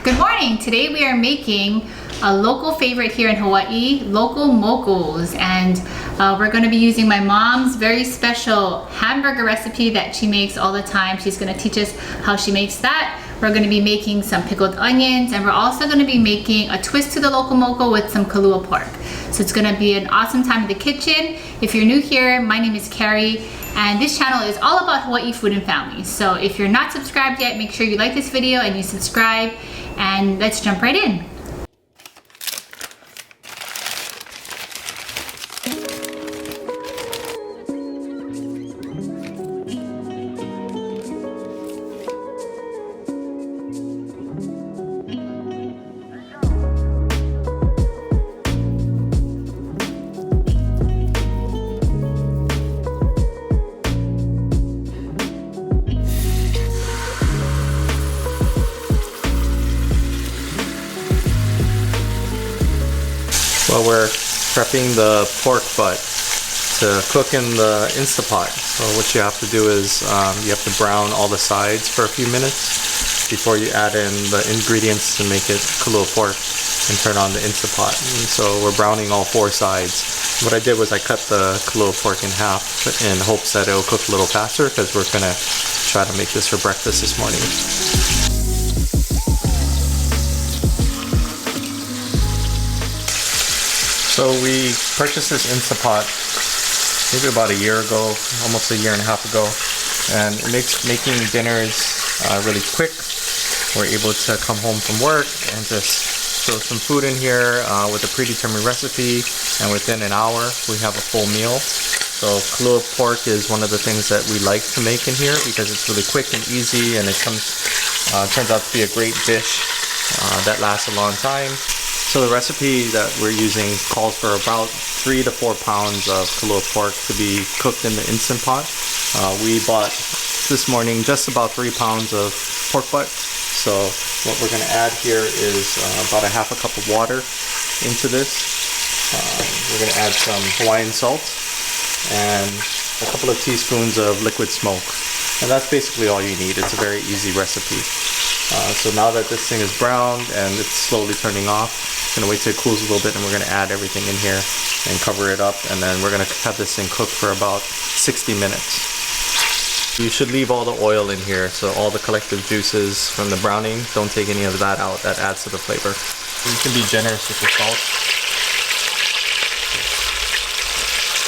Good morning. Today we are making a local favorite here in Hawaii, Loco Mocos, and we're going to be using my mom's very special hamburger recipe that she makes all the time. She's going to teach us how she makes that. We're going to be making some pickled onions, and we're also going to be making a twist to the Loco Moco with some Kalua Pork. So it's going to be an awesome time in the kitchen. If you're new here, my name is Cari, and this channel is all about Hawaii food and family. So if you're not subscribed yet, make sure you like this video and you subscribe, and let's jump right in. Well, we're prepping the pork butt to cook in the Instapot. So what you have to do is you have to brown all the sides for a few minutes before you add in the ingredients to make it Kalua Pork and turn on the Instapot. And so we're browning all four sides. What I did was I cut the Kalua Pork in half in hopes that it'll cook a little faster because we're gonna try to make this for breakfast this morning. So we purchased this Instapot maybe about a year ago, almost a year and a half ago, and it makes making dinners really quick. We're able to come home from work and just throw some food in here with a predetermined recipe, and within an hour we have a full meal. So Kalua Pork is one of the things that we like to make in here because it's really quick and easy, and it turns out to be a great dish that lasts a long time. So the recipe that we're using calls for about 3 to 4 pounds of Kalua Pork to be cooked in the Instant Pot. We bought this morning just about 3 pounds of pork butt. So what we're going to add here is about a half a cup of water into this. We're going to add some Hawaiian salt and a couple of teaspoons of liquid smoke. And that's basically all you need. It's a very easy recipe. So now that this thing is browned and it's slowly turning off, I'm gonna wait till it cools a little bit, and we're gonna add everything in here and cover it up, and then we're gonna have this thing cook for about 60 minutes. You should leave all the oil in here, so all the collective juices from the browning, don't take any of that out. That adds to the flavor. You can be generous with your salt.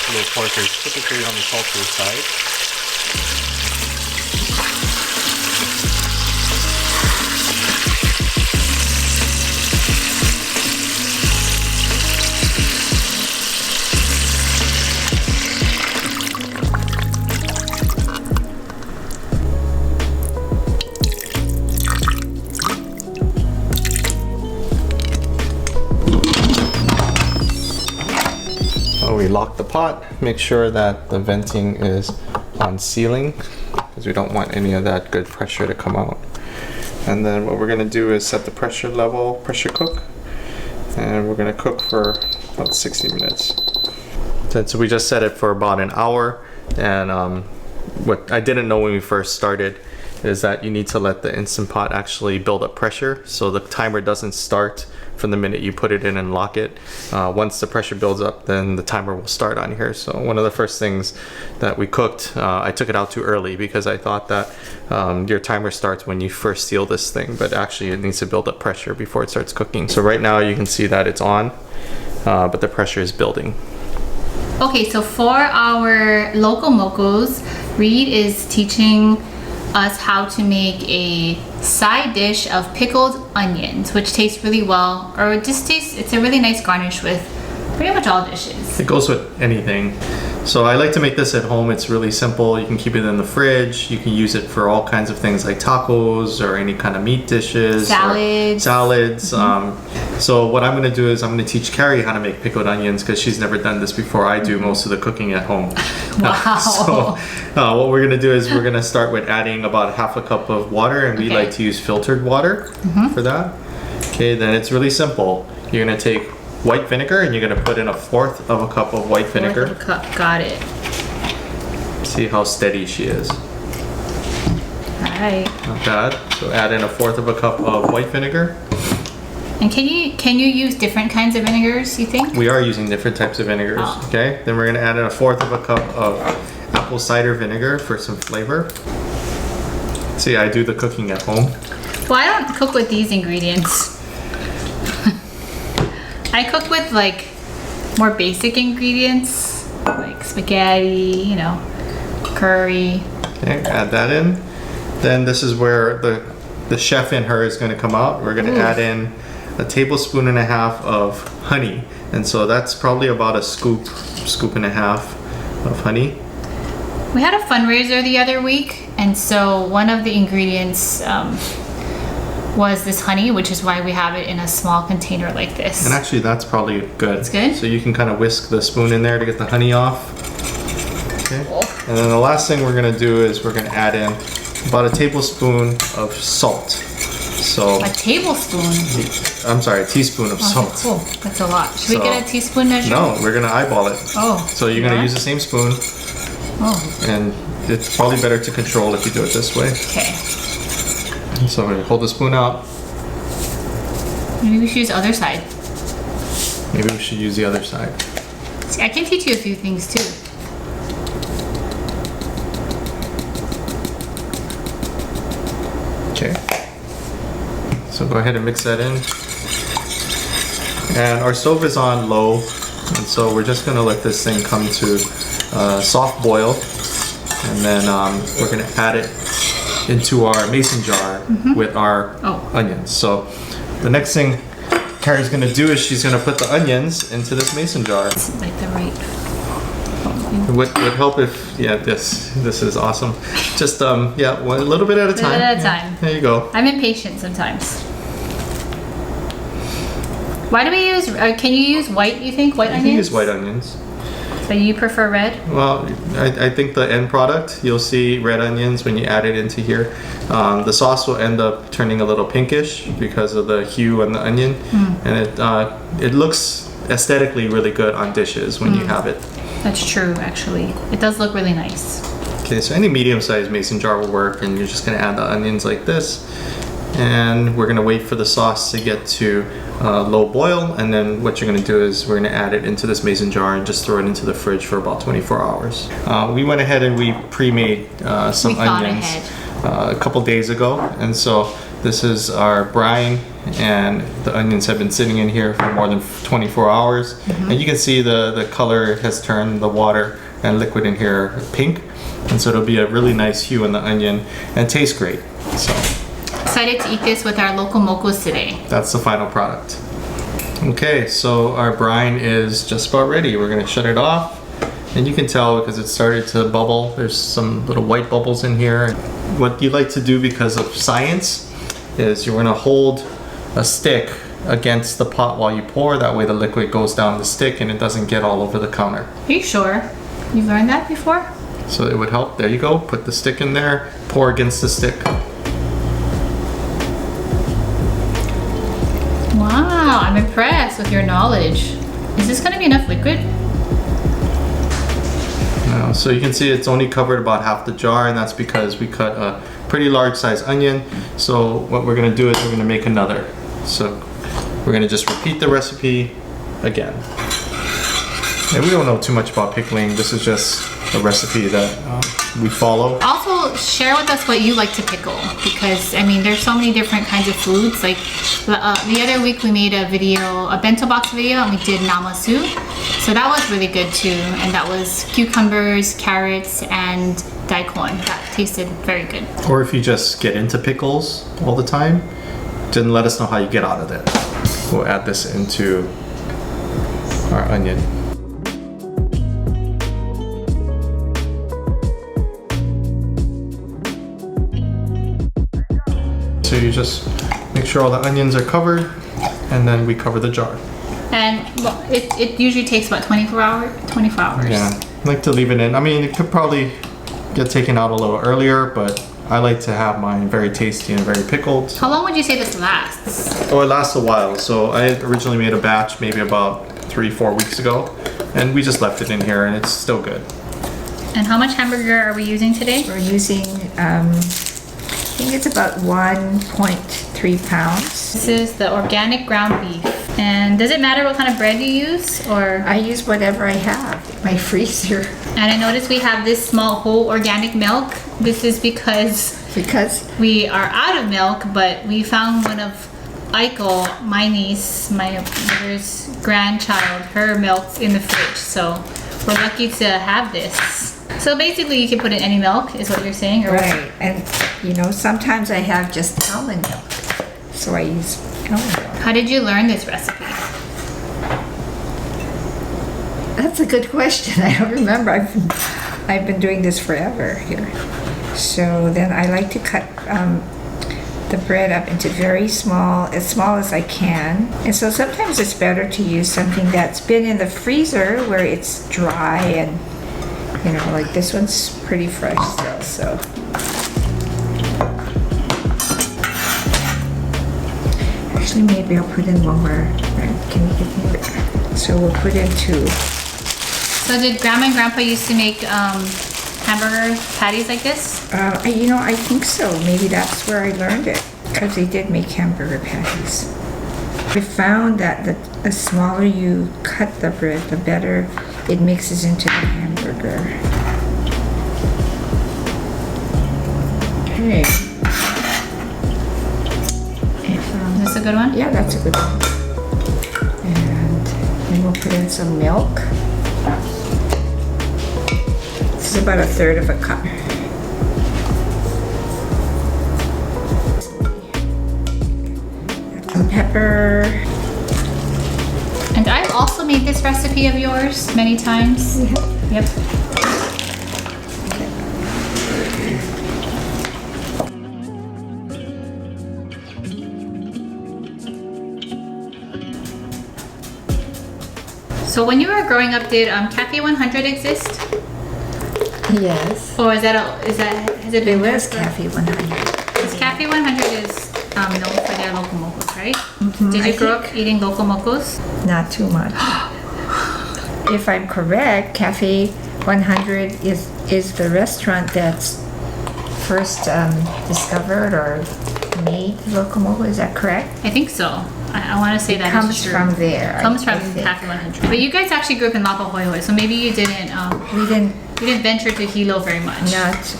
Kalua Pork is typically on the saltier side. We lock the pot, make sure that the venting is on sealing because we don't want any of that good pressure to come out. And then what we're going to do is set the pressure level, pressure cook, and we're going to cook for about 60 minutes. So we just set it for about an hour, and what I didn't know when we first started is that you need to let the Instant Pot actually build up pressure so the timer doesn't start from the minute you put it in and lock it. Once the pressure builds up, then the timer will start on here. So one of the first things that we cooked, I took it out too early because I thought that your timer starts when you first seal this thing, but actually it needs to build up pressure before it starts cooking. So right now you can see that it's on, but the pressure is building. Okay, so for our Loco Mocos, Reed is teaching us how to make a side dish of pickled onions, which tastes really well, or it's a really nice garnish with pretty much all dishes. It goes with anything. So I like to make this at home. It's really simple. You can keep it in the fridge. You can use it for all kinds of things like tacos or any kind of meat dishes. Salads. Mm-hmm. So what I'm going to do is I'm going to teach Cari how to make pickled onions because she's never done this before. I do most of the cooking at home. Wow. What we're going to do is we're going to start with adding about half a cup of water, and we like to use filtered water for that. Okay, then it's really simple. You're going to take white vinegar, and you're going to put in 1/4 of a cup of white vinegar. 1/4 of a cup, got it. See how steady she is. All right. Not bad. So add in 1/4 cup of white vinegar. And can you use different kinds of vinegars, you think? We are using different types of vinegars. Oh. Okay. Then we're gonna add in 1/4 cup of apple cider vinegar for some flavor. See, I do the cooking at home. Well, I don't cook with these ingredients. I cook with like more basic ingredients, like spaghetti, you know, curry. Okay, add that in. Then this is where the chef in her is going to come out. We're going to add in 1.5 tablespoons of honey. And so that's probably about a scoop and a half of honey. We had a fundraiser the other week, and so one of the ingredients was this honey, which is why we have it in a small container like this. And actually that's probably good. It's good? So you can kind of whisk the spoon in there to get the honey off. Okay. And then the last thing we're going to do is we're going to add in about 1 tablespoon of salt. So A tablespoon? I'm sorry, a teaspoon of salt. Cool. That's a lot. Should we get a teaspoon measure? No, we're going to eyeball it. Oh. So you're going to use the same spoon. Oh. And it's probably better to control if you do it this way. Okay. So I'm going to hold the spoon out. Maybe we should use the other side. Maybe we should use the other side. See, I can teach you a few things too. Okay. So go ahead and mix that in. And our stove is on low, and so we're just going to let this thing come to soft boil. And then we're going to add it into our mason jar with our onions. So the next thing Cari's going to do is she's going to put the onions into this mason jar. Like the right. It would help if, yeah, this is awesome. Just, yeah, a little bit at a time. A little bit at a time. There you go. I'm impatient sometimes. Why do we use, can you use white, you think? White onions? You can use white onions. But you prefer red? Well, I think the end product, you'll see red onions when you add it into here. The sauce will end up turning a little pinkish because of the hue on the onion. And it looks aesthetically really good on dishes when you have it. That's true, actually. It does look really nice. Okay, so any medium-sized mason jar will work, and you're just gonna add the onions like this. And we're gonna wait for the sauce to get to low boil, and then what you're gonna do is we're gonna add it into this mason jar and just throw it into the fridge for about 24 hours. We went ahead and we pre-made some onions a couple days ago, and so this is our brine, and the onions have been sitting in here for more than 24 hours. And you can see the color has turned the water and liquid in here pink, and so it'll be a really nice hue on the onion and tastes great. So Excited to eat this with our Loco Mocos today. that's the final product. Okay, so our brine is just about ready. We're gonna shut it off, and you can tell because it started to bubble. There's some little white bubbles in here. What you like to do because of science is you're gonna hold a stick against the pot while you pour. That way the liquid goes down the stick and it doesn't get all over the counter. Are you sure? You've learned that before? So it would help. There you go. Put the stick in there. Pour against the stick. Wow, I'm impressed with your knowledge. Is this gonna be enough liquid? Now, so you can see it's only covered about half the jar, and that's because we cut a pretty large size onion. So what we're gonna do is we're gonna make another. So we're gonna just repeat the recipe again. And we don't know too much about pickling. This is just a recipe that we follow. Also, share with us what you like to pickle, because I mean, there's so many different kinds of foods. Like the other week we made a video, a bento box video, and we did namasu. So that was really good too. And that was cucumbers, carrots, and daikon. That tasted very good. Or if you just get into pickles all the time, then let us know how you get out of that. We'll add this into our onion. So you just make sure all the onions are covered, and then we cover the jar. And well, it usually takes about 24 hours. Yeah, I like to leave it in. I mean, it could probably get taken out a little earlier, but I like to have mine very tasty and very pickled. How long would you say this lasts? Oh, it lasts a while. So I originally made a batch maybe about 3-4 weeks ago, and we just left it in here, and it's still good. And how much hamburger are we using today? We're using think it's about 1.3 pounds. This is the organic ground beef. And does it matter what kind of bread you use, or? I use whatever I have in my freezer. And I noticed we have this small whole organic milk. This is because we are out of milk, but we found one of Eichel, my niece, my mother's grandchild, her milk's in the fridge. So we're lucky to have this. So basically you can put in any milk, is what you're saying? Or right, and you know, sometimes I have just almond milk. So I use almond milk. How did you learn this recipe? That's a good question. I don't remember. I've been doing this forever here. So then I like to cut the bread up into very small as I can. And so sometimes it's better to use something that's been in the freezer where it's dry and, you know, like this one's pretty fresh still, so. Actually, maybe I'll put in one more. Right, can you give me that? So we'll put in 2. So did Grandma and Grandpa used to make hamburger patties like this? You know, I think so. Maybe that's where I learned it, because they did make hamburger patties. I found that the smaller you cut the bread, the better it mixes into the hamburger. Okay. Is this a good one? Yeah, that's a good one. And then we'll put in some milk. This is about 1/3 of a cup. Some pepper. And I've also made this recipe of yours many times. Yep. So when you were growing up, did Cafe 100 exist? Yes. Or has it It been? was Cafe 100. Because Cafe 100 is known for their Loco Mocos, right? Did you I grow up eating Loco Mocos? Not too much. If I'm correct, Cafe 100 is the restaurant that's first discovered or made Loco Moco. Is that correct? I think so. I want to say that Comes is true. from there. Comes I from think. Cafe 100. But you guys actually grew up in Lapa Hoi Hoi, so maybe you didn't. We didn't. You didn't venture to Hilo very much.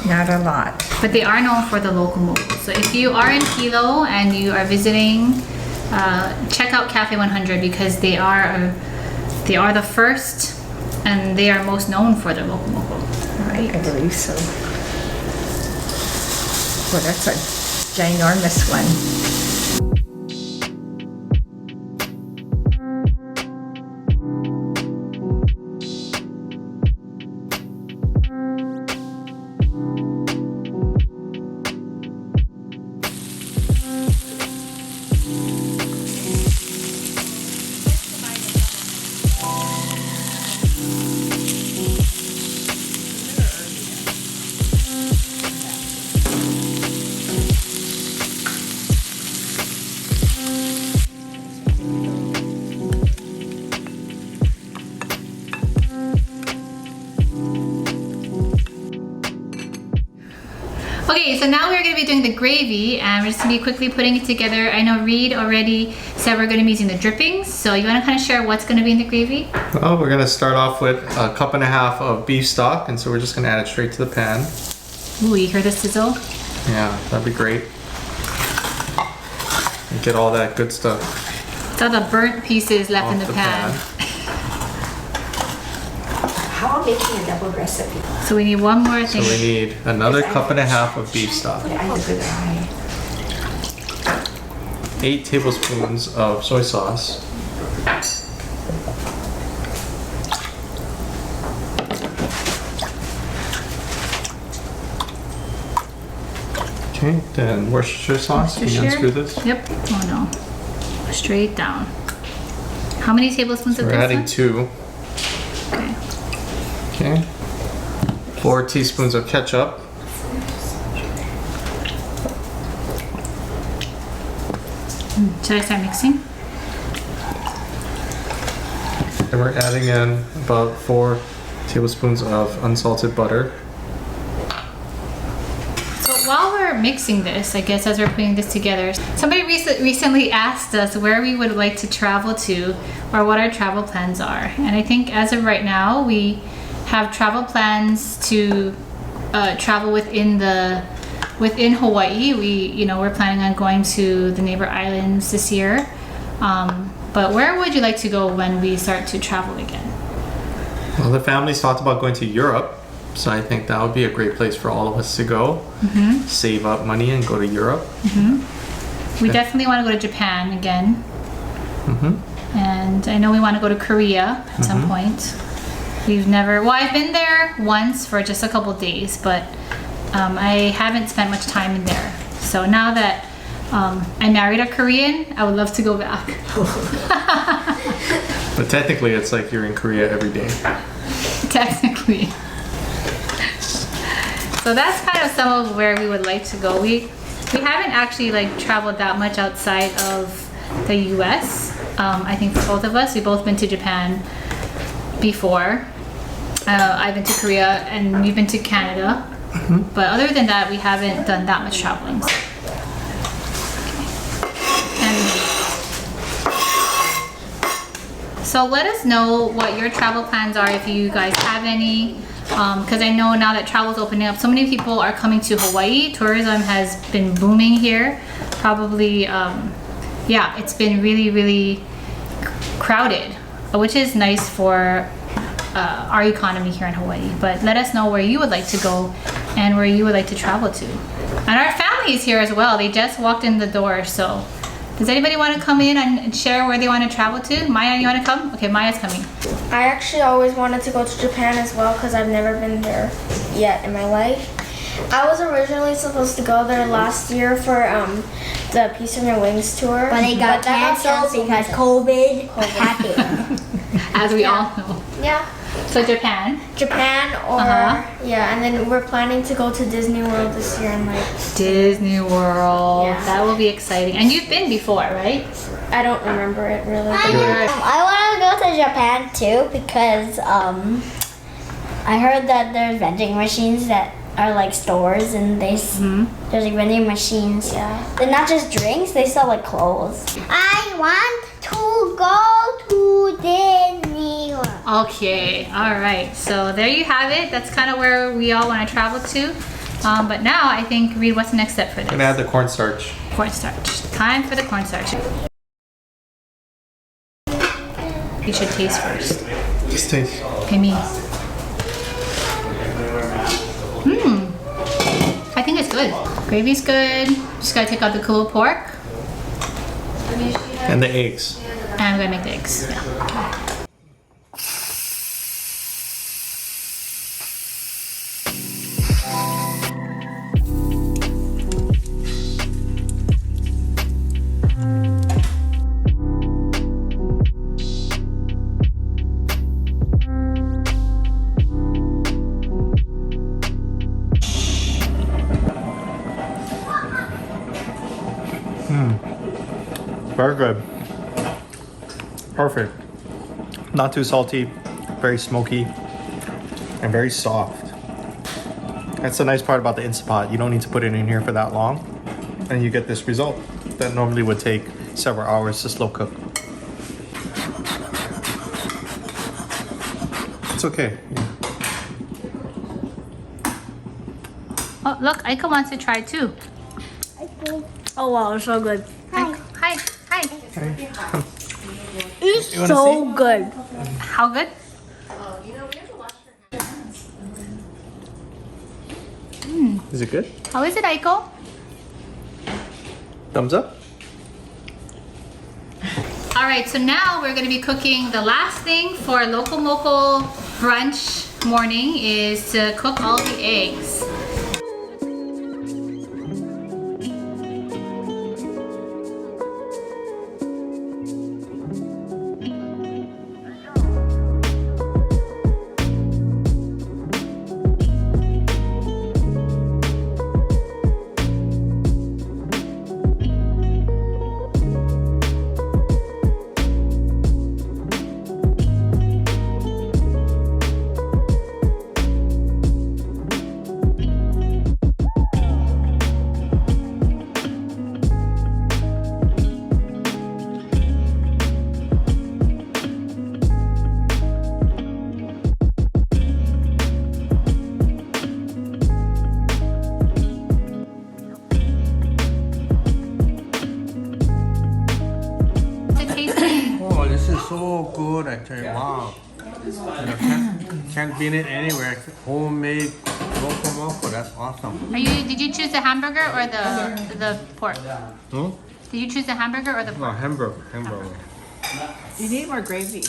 Not a lot. But they are known for the Loco Moco. So if you are in Hilo and you are visiting, check out Cafe 100 because they are the first and they are most known for their Loco Moco. I believe so. Well, that's a ginormous one. Okay, so now we're going to be doing the gravy and we're just going to be quickly putting it together. I know Reed already said we're going to be using the drippings, so you want to kind of share what's going to be in the gravy? Well, we're going to start off with 1.5 cups of beef stock, and so we're just going to add it straight to the pan. Ooh, you hear the sizzle? Yeah, that'd be great. And get all that good stuff It's all the burnt pieces left in off the pan. How I'm making a double recipe. So we need one more So thing. we need another 1.5 cups of beef stock. I have a good eye. 8 tablespoons of soy sauce. Okay, then Worcestershire sauce. Can you unscrew this? Yep. Oh no. Straight down. How many tablespoons of We're this adding one? 2. Okay. Okay. 4 teaspoons of ketchup. Should I start mixing? And we're adding in about 4 tablespoons of unsalted butter. So while we're we're mixing this, I guess, as we're putting this together, somebody recently asked us where we would like to travel to or what our travel plans are. And I think as of right now, we have travel plans to travel within Hawaii. We're planning on going to the neighbor islands this year. But where would you like to go when we start to travel again? Well, the family's talked about going to Europe, so I think that would be a great place for all of us to go. Save up money and go to Europe. We definitely want to go to Japan again. And I know we want to go to Korea at some point. I've been there once for just a couple days, but I haven't spent much time in there. So now that I married a Korean, I would love to go back. But technically, it's like you're in Korea every day. Technically. So that's kind of some of where we would like to go. We haven't actually traveled that much outside of the US. I think for both of us, we've both been to Japan before. I've been to Korea and you've been to Canada. But other than that, we haven't done that much traveling. So let us know what your travel plans are if you guys have any. Because I know now that travel's opening up, so many people are coming to Hawaii. Tourism has been booming here. Probably, it's been really, really crowded, which is nice for our economy here in Hawaii. But let us know where you would like to go and where you would like to travel to. And our family is here as well. They just walked in the door, so does anybody want to come in and share where they want to travel to? Maya, you want to come? Okay, Maya's coming. I actually always wanted to go to Japan as well because I've never been there yet in my life. I was originally supposed to go there last year for the Piece of Your Wings tour. But it got canceled because COVID happened. As we all know. Yeah. So Japan or and then we're planning to go to Disney World this year and Disney World. Yeah. That will be exciting. And you've been before, right? I don't remember it really. I want to go to Japan too because I heard that there's vending machines that are like stores and there's like vending machines. Yeah. They're not just drinks, they sell like clothes. I want to go to Disney World. Okay, all right. So there you have it. That's kind of where we all want to travel to. But now I think, Reed, what's the next step for this? I'm gonna add the cornstarch. Cornstarch. Time for the cornstarch. You should taste first. Just taste. Okay, me. I think it's good. Gravy's good. Just gotta take out the Kalua pork. And the eggs. And I'm gonna make the eggs. Yeah. Very good. Perfect. Not too salty, very smoky, and very soft. That's the nice part about the Instant Pot. You don't need to put it in here for that long, and you get this result that normally would take several hours to slow cook. It's okay. Oh, look, Aika wants to try too. Oh wow, it's so good. Hi. Hi. It's You wanna so good. How good? Is it good? How is it, Aiko? Thumbs up? All right, so now we're gonna be cooking. The last thing for Loco Moco brunch morning is to cook all the eggs. Oh, this is so good, I tell you. Wow. You know, can't beat it anywhere except homemade Loco Moco. That's awesome. Did you choose the hamburger or the pork? Hmm? Did you choose the hamburger or the No, pork? hamburger. You need more gravy.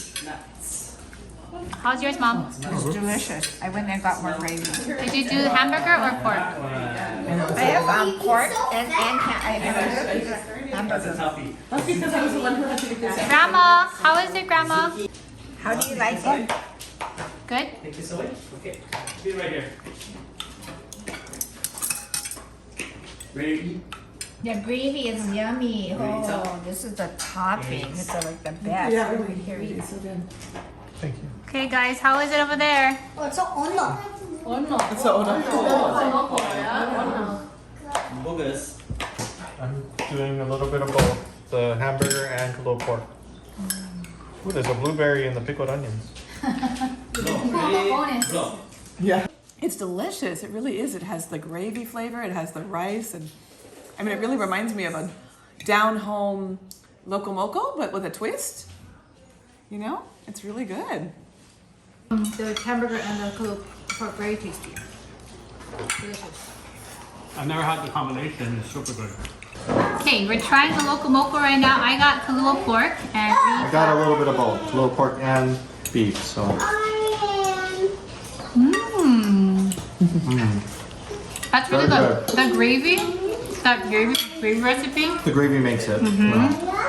How's yours, Mom? It's delicious. I went and got more gravy. Did you do hamburger or pork? I have pork and hamburger. That's because I was the one who had to get this. Grandma, how is it, Grandma? How do you like it? Good? Take this away. Okay. Be right here. Ready? The gravy is yummy. Oh, this is the topping. It's like the best. Yeah, here it is. So good. Thank you. Okay, guys, how is it over there? It's a ono. Bogus. I'm doing a little bit of both, the hamburger and Kalua Pork. Ooh, there's a blueberry in the pickled onions. Go. Yeah. It's delicious. It really is. It has the gravy flavor. It has the rice. And I mean, it really reminds me of a down-home Loco Moco, but with a twist. You know? It's really good. The hamburger and the Kalua pork very tasty. Delicious. I've never had the combination. It's super good. Okay, we're trying the Loco Moco right now. I got Kalua Pork and I got a little bit of both, Kalua Pork and beef, so. That's really Very good. The gravy, that gravy recipe. The gravy makes it,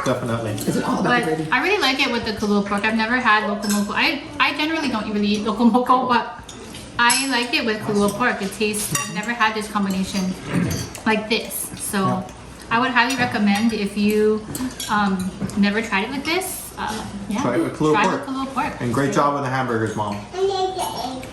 definitely. But I really like it with the Kalua Pork. I've never had Loco Moco. I generally don't really eat Loco Moco, but I like it with Kalua Pork. It tastes, I've never had this combination like this. So I would highly recommend if you never tried it with this. Yeah, Try it with Kalua try Pork. with Kalua Pork. And great job with the hamburgers, Mom.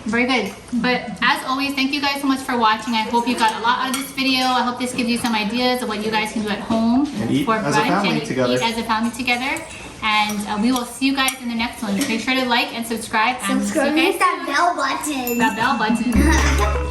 Very good. But as always, thank you guys so much for watching. I hope you got a lot out of this video. I hope this gives you some ideas of what you guys can do at home And eat for as a brunch family and together. eat as a family together. And we will see you guys in the next one. Make sure to like and subscribe. And see you guys Hit that bell button. soon. That bell button.